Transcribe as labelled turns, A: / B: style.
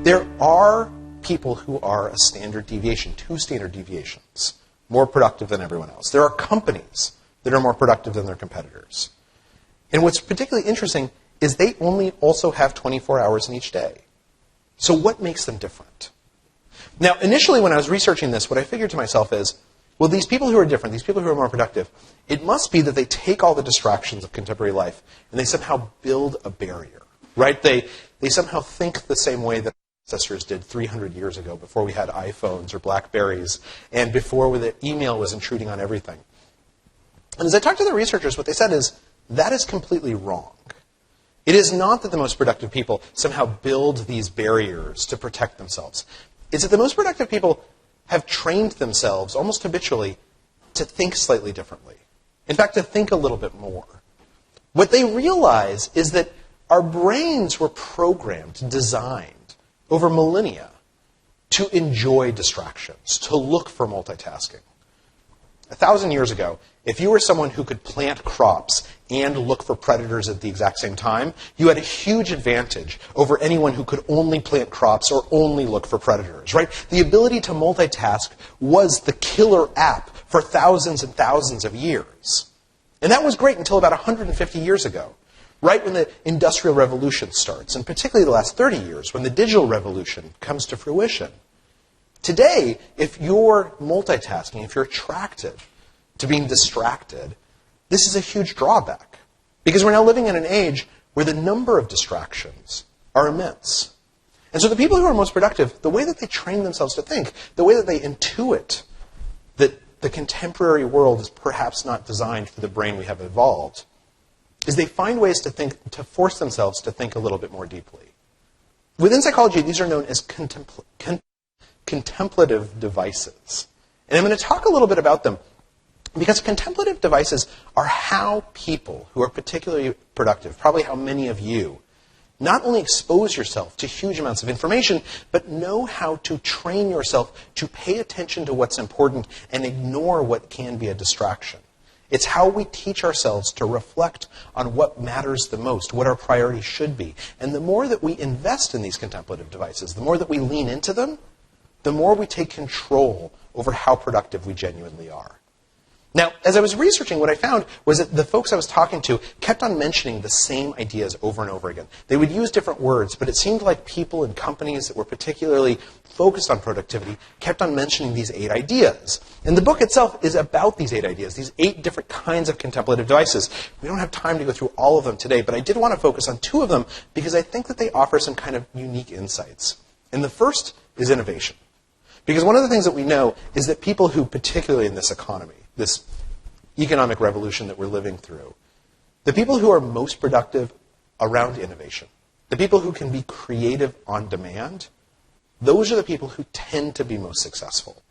A: There are people who are a standard deviation, 2 standard deviations, more productive than everyone else. There are companies that are more productive than their competitors. And what's particularly interesting is they only also have 24 hours in each day. So what makes them different? Now, initially when I was researching this, what I figured to myself is, well, these people who are different, these people who are more productive, it must be that they take all the distractions of contemporary life and they somehow build a barrier, right? They somehow think the same way that our ancestors did 300 years ago, before we had iPhones or BlackBerries, and before the email was intruding on everything. And as I talked to the researchers, what they said is, that is completely wrong. It is not that the most productive people somehow build these barriers to protect themselves. It's that the most productive people have trained themselves, almost habitually, to think slightly differently. In fact, to think a little bit more. What they realize is that our brains were programmed, designed, over millennia, to enjoy distractions, to look for multitasking. 1,000 years ago, if you were someone who could plant crops and look for predators at the exact same time, you had a huge advantage over anyone who could only plant crops or only look for predators, right? The ability to multitask was the killer app for thousands and thousands of years. And that was great until about 150 years ago, right when the Industrial Revolution starts, and particularly the last 30 years, when the digital revolution comes to fruition. Today, if you're multitasking, if you're attracted to being distracted, this is a huge drawback. Because we're now living in an age where the number of distractions are immense. And so the people who are most productive, the way that they train themselves to think, the way that they intuit that the contemporary world is perhaps not designed for the brain we have evolved, is they find ways to think, to force themselves to think a little bit more deeply. Within psychology, these are known as contemplative devices. And I'm going to talk a little bit about them, because contemplative devices are how people who are particularly productive, probably how many of you, not only expose yourself to huge amounts of information, but know how to train yourself to pay attention to what's important and ignore what can be a distraction. It's how we teach ourselves to reflect on what matters the most, what our priorities should be. And the more that we invest in these contemplative devices, the more that we lean into them, the more we take control over how productive we genuinely are. Now, as I was researching, what I found was that the folks I was talking to kept on mentioning the same ideas over and over again. They would use different words, but it seemed like people in companies that were particularly focused on productivity kept on mentioning these 8 ideas. And the book itself is about these 8 ideas, these 8 different kinds of contemplative devices. We don't have time to go through all of them today, but I did want to focus on 2 of them because I think that they offer some kind of unique insights. And the first is innovation. Because one of the things that we know is that people who, particularly in this economy, this economic revolution that we're living through, the people who are most productive around innovation, the people who can be creative on demand, those are the people who tend to be most successful.